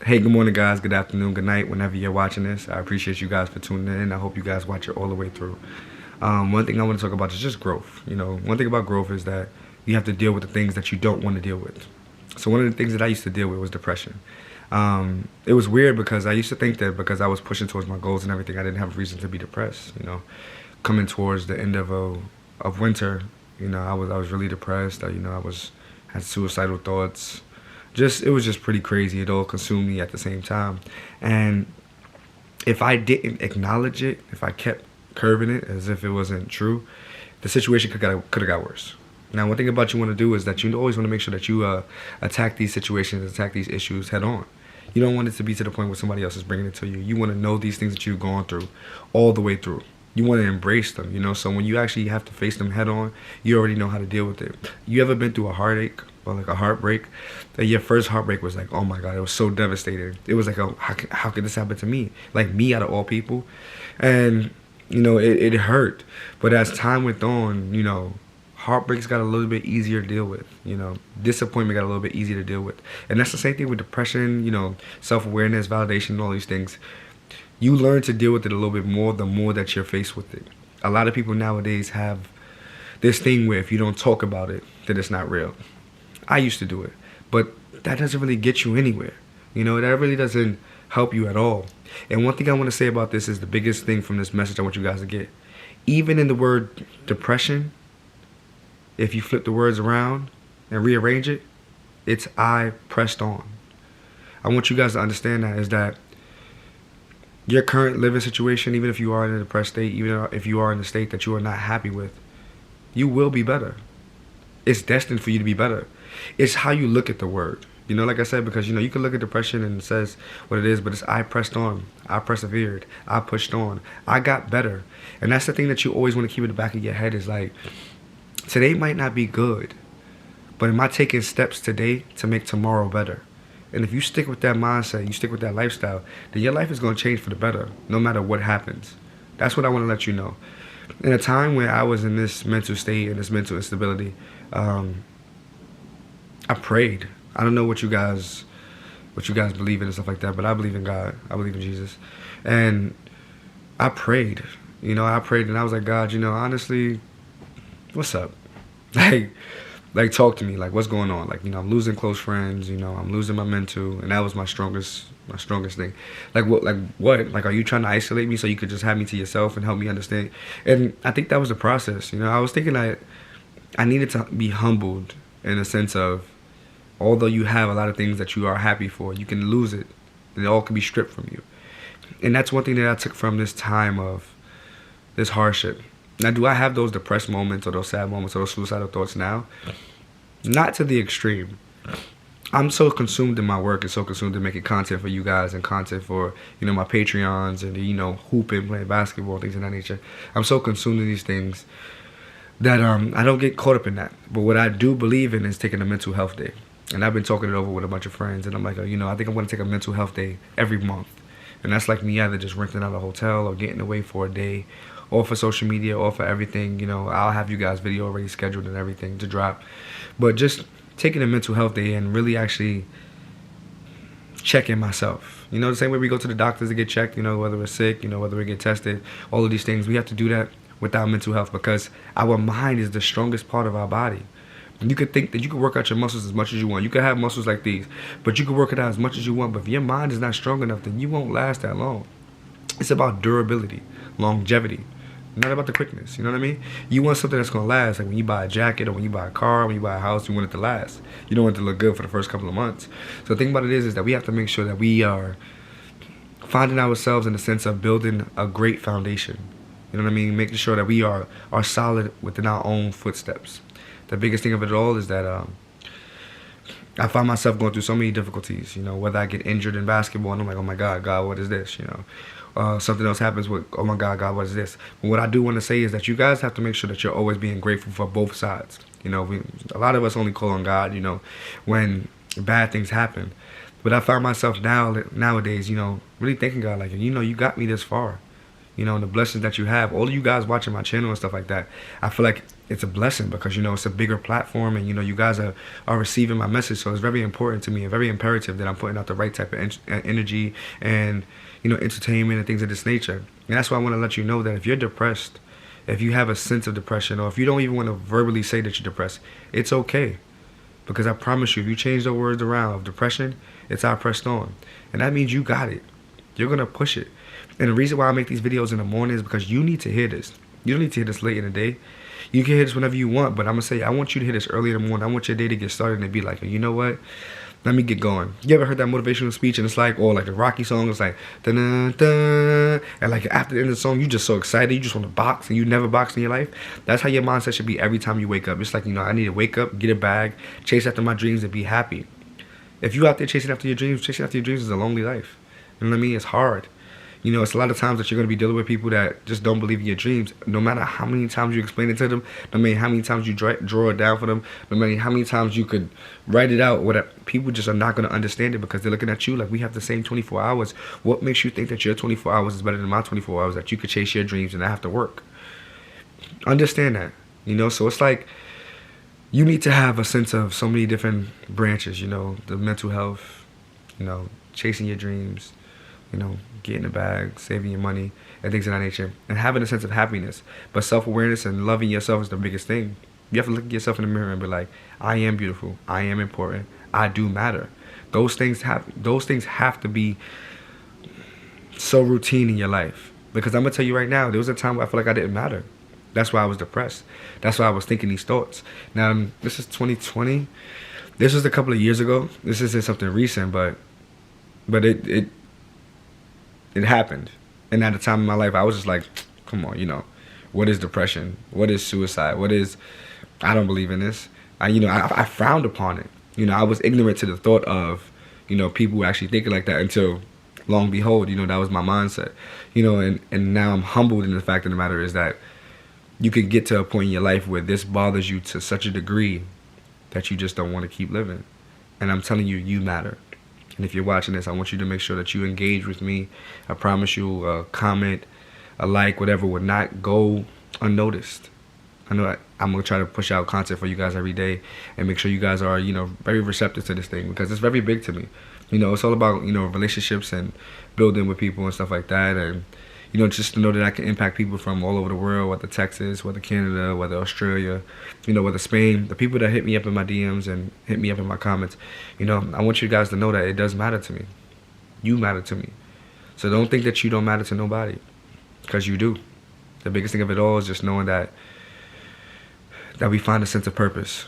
Hey, good morning, guys. Good afternoon, good night, whenever you're watching this. I appreciate you guys for tuning in. I hope you guys watch it all the way through. One thing I want to talk about is just growth. One thing about growth is that you have to deal with the things that you don't want to deal with. So one of the things that I used to deal with was depression. It was weird because I used to think that because I was pushing towards my goals and everything, I didn't have a reason to be depressed. Coming towards the end of winter, I was really depressed. I was had suicidal thoughts. It was just pretty crazy. It all consumed me at the same time. And if I didn't acknowledge it, if I kept curving it as if it wasn't true, the situation could have got worse. Now, one thing about you want to do is that you always want to make sure that you attack these situations, attack these issues head on. You don't want it to be to the point where somebody else is bringing it to you. You want to know these things that you've gone through all the way through. You want to embrace them. So when you actually have to face them head on, you already know how to deal with it. You ever been through a heartache or like a heartbreak? That your first heartbreak was like, oh my God, it was so devastating. It was like, oh, how could this happen to me? Like me out of all people. And, it hurt. But as time went on, heartbreaks got a little bit easier to deal with. Disappointment got a little bit easier to deal with. And that's the same thing with depression, self-awareness, validation, all these things. You learn to deal with it a little bit more the more that you're faced with it. A lot of people nowadays have this thing where if you don't talk about it, then it's not real. I used to do it, but that doesn't really get you anywhere. That really doesn't help you at all. And one thing I want to say about this is the biggest thing from this message I want you guys to get. Even in the word depression, if you flip the words around and rearrange it, it's I pressed on. I want you guys to understand that is that your current living situation, even if you are in a depressed state, even if you are in a state that you are not happy with, you will be better. It's destined for you to be better. It's how you look at the word. Like I said, because, you can look at depression and it says what it is, but it's I pressed on. I persevered. I pushed on. I got better. And that's the thing that you always want to keep in the back of your head is like, today might not be good, but am I taking steps today to make tomorrow better? And if you stick with that mindset, you stick with that lifestyle, then your life is going to change for the better, no matter what happens. That's what I want to let you know. In a time where I was in this mental state and this mental instability, I prayed. I don't know what you guys believe in and stuff like that, but I believe in God. I believe in Jesus. And I prayed. I prayed and I was like, God, honestly, what's up? Like talk to me. Like, what's going on? Like, I'm losing close friends. I'm losing my mental, and that was my strongest thing. Like, what? Like, are you trying to isolate me so you could just have me to yourself and help me understand? And I think that was the process. I was thinking that I needed to be humbled in a sense of, although you have a lot of things that you are happy for, you can lose it, and it all can be stripped from you. And that's one thing that I took from this time of this hardship. Now, do I have those depressed moments or those sad moments or those suicidal thoughts now? Not to the extreme. I'm so consumed in my work and so consumed in making content for you guys and content for, my Patreons and, hooping, playing basketball, things of that nature. I'm so consumed in these things that I don't get caught up in that. But what I do believe in is taking a mental health day. And I've been talking it over with a bunch of friends. And I'm like, I think I'm going to take a mental health day every month. And that's like me either just renting out a hotel or getting away for a day, or for social media, or for everything. I'll have you guys video already scheduled and everything to drop. But just taking a mental health day and really actually checking myself. The same way we go to the doctors to get checked, whether we're sick, whether we get tested, all of these things. We have to do that with our mental health because our mind is the strongest part of our body. You could think that you could work out your muscles as much as you want. You could have muscles like these, but you could work it out as much as you want. But if your mind is not strong enough, then you won't last that long. It's about durability, longevity, not about the quickness. You know what I mean? You want something that's going to last. Like when you buy a jacket or when you buy a car, when you buy a house, you want it to last. You don't want it to look good for the first couple of months. So the thing about it is that we have to make sure that we are finding ourselves in the sense of building a great foundation. You know what I mean? Making sure that we are solid within our own footsteps. The biggest thing of it all is that I find myself going through so many difficulties, whether I get injured in basketball and I'm like, oh my God, what is this, something else happens with, oh my God, what is this? But what I do want to say is that you guys have to make sure that you're always being grateful for both sides. A lot of us only call on God, when bad things happen. But I find myself nowadays, really thanking God, like, you got me this far. The blessings that you have, all of you guys watching my channel and stuff like that, I feel like it's a blessing because, you know, it's a bigger platform, and, you know, you guys are receiving my message. So it's very important to me and very imperative that I'm putting out the right type of energy and, you know, entertainment and things of this nature. And that's why I want to let you know that if you're depressed, if you have a sense of depression, or if you don't even want to verbally say that you're depressed, it's okay. Because I promise you, if you change the words around of depression, it's I pressed on. And that means you got it. You're going to push it. And the reason why I make these videos in the morning is because you need to hear this. You don't need to hear this late in the day. You can hear this whenever you want, but I'm going to say, I want you to hear this early in the morning. I want your day to get started and be like, you know what? Let me get going. You ever heard that motivational speech and it's like, or like the Rocky song, it's like, dun dun, and like after the end of the song, you just so excited, you just want to box, and you never boxed in your life. That's how your mindset should be every time you wake up. It's like, you know, I need to wake up, get a bag, chase after my dreams, and be happy. If you out there chasing after your dreams is a lonely life. You know what I mean? It's hard. You know, it's a lot of times that you're going to be dealing with people that just don't believe in your dreams. No matter how many times you explain it to them, no matter how many times you draw it down for them, no matter how many times you could write it out, whatever, people just are not going to understand it because they're looking at you like we have the same 24 hours. What makes you think that your 24 hours is better than my 24 hours, that you could chase your dreams and not have to work? Understand that, you know? So it's like you need to have a sense of so many different branches, you know, the mental health, you know, chasing your dreams, you know, getting the bag, saving your money, and things of that nature, and having a sense of happiness. But self-awareness and loving yourself is the biggest thing. You have to look at yourself in the mirror and be like, I am beautiful, I am important, I do matter. Those things have to be so routine in your life. Because I'm gonna tell you right now, there was a time where I felt like I didn't matter. That's why I was depressed. That's why I was thinking these thoughts. Now, this is 2020. This was a couple of years ago. This isn't something recent, but it happened. And at the time in my life, I was just like, come on, you know, what is depression? What is suicide? I don't believe in this. I frowned upon it. You know, I was ignorant to the thought of, you know, people actually thinking like that until, long behold, you know, that was my mindset. You know, and now I'm humbled in the fact of the matter is that you can get to a point in your life where this bothers you to such a degree that you just don't want to keep living. And I'm telling you, you matter. And if you're watching this, I want you to make sure that you engage with me. I promise you, a comment, a like, whatever would not go unnoticed. I know I'm going to try to push out content for you guys every day and make sure you guys are, you know, very receptive to this thing because it's very big to me. You know, it's all about, you know, relationships and building with people and stuff like that. And, you know, just to know that I can impact people from all over the world, whether Texas, whether Canada, whether Australia, you know, whether Spain, the people that hit me up in my DMs and hit me up in my comments, you know, I want you guys to know that it does matter to me. You matter to me. So don't think that you don't matter to nobody, because you do. The biggest thing of it all is just knowing that we find a sense of purpose.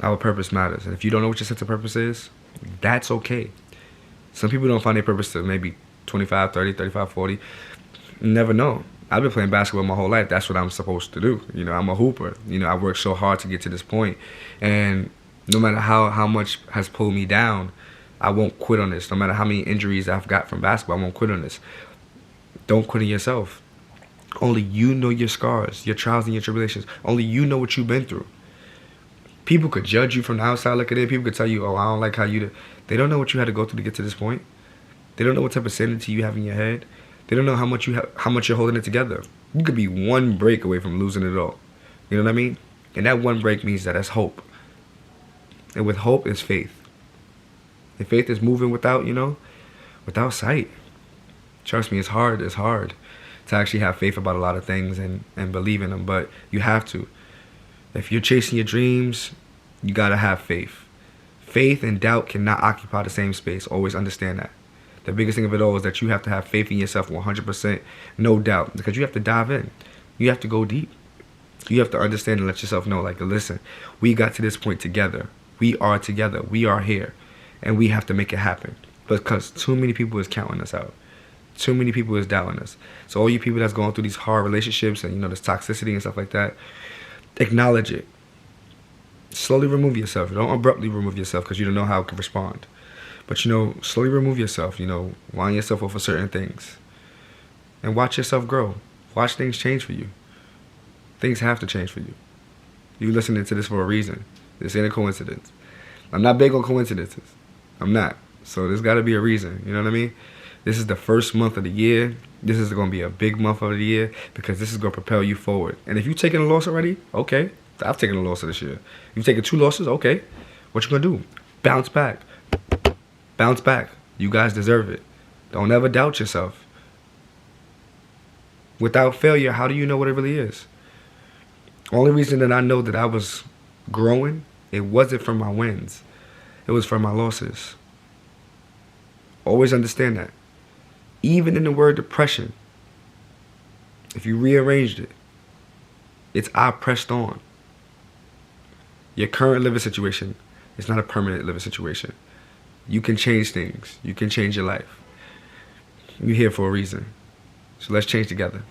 Our purpose matters. And if you don't know what your sense of purpose is, that's okay. Some people don't find their purpose till maybe 25, 30, 35, 40. You never know. I've been playing basketball my whole life. That's what I'm supposed to do. You know, I'm a hooper. You know, I worked so hard to get to this point. And no matter how much has pulled me down, I won't quit on this. No matter how many injuries I've got from basketball, I won't quit on this. Don't quit on yourself. Only you know your scars, your trials and your tribulations. Only you know what you've been through. People could judge you from the outside looking in. People could tell you, oh, I don't like how you do. They don't know what you had to go through to get to this point. They don't know what type of sanity you have in your head. They don't know how much you're holding it together. You could be one break away from losing it all. You know what I mean? And that one break means that that's hope. And with hope is faith. And faith is moving without sight. Trust me, it's hard. It's hard to actually have faith about a lot of things and believe in them. But you have to. If you're chasing your dreams, you got to have faith. Faith and doubt cannot occupy the same space. Always understand that. The biggest thing of it all is that you have to have faith in yourself 100%, no doubt, because you have to dive in. You have to go deep. You have to understand and let yourself know, like, listen, we got to this point together. We are together. We are here. And we have to make it happen. Because too many people is counting us out. Too many people is doubting us. So all you people that's going through these hard relationships and, you know, this toxicity and stuff like that, acknowledge it. Slowly remove yourself. Don't abruptly remove yourself because you don't know how it can respond. But, you know, slowly remove yourself, you know, wind yourself off of certain things. And watch yourself grow. Watch things change for you. Things have to change for you. You're listening to this for a reason. This ain't a coincidence. I'm not big on coincidences. I'm not. So there's got to be a reason, you know what I mean? This is the first month of the year. This is going to be a big month of the year because this is going to propel you forward. And if you've taken a loss already, okay. I've taken a loss this year. You've taken 2 losses, okay. What you going to do? Bounce back. Bounce back. You guys deserve it. Don't ever doubt yourself. Without failure, how do you know what it really is? Only reason that I know that I was growing, it wasn't from my wins. It was from my losses. Always understand that. Even in the word depression, if you rearranged it, it's I pressed on. Your current living situation is not a permanent living situation. You can change things. You can change your life. You're here for a reason. So let's change together.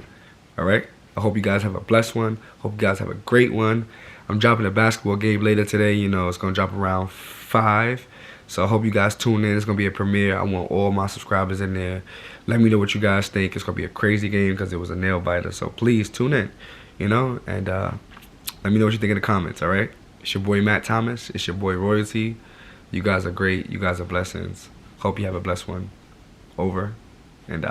All right? I hope you guys have a blessed one. Hope you guys have a great one. I'm dropping a basketball game later today. You know, it's going to drop around 5. So I hope you guys tune in. It's going to be a premiere. I want all my subscribers in there. Let me know what you guys think. It's going to be a crazy game because it was a nail biter. So please tune in, you know, and let me know what you think in the comments, all right? It's your boy Matt Thomas. It's your boy Royalty. You guys are great. You guys are blessings. Hope you have a blessed one. Over and out.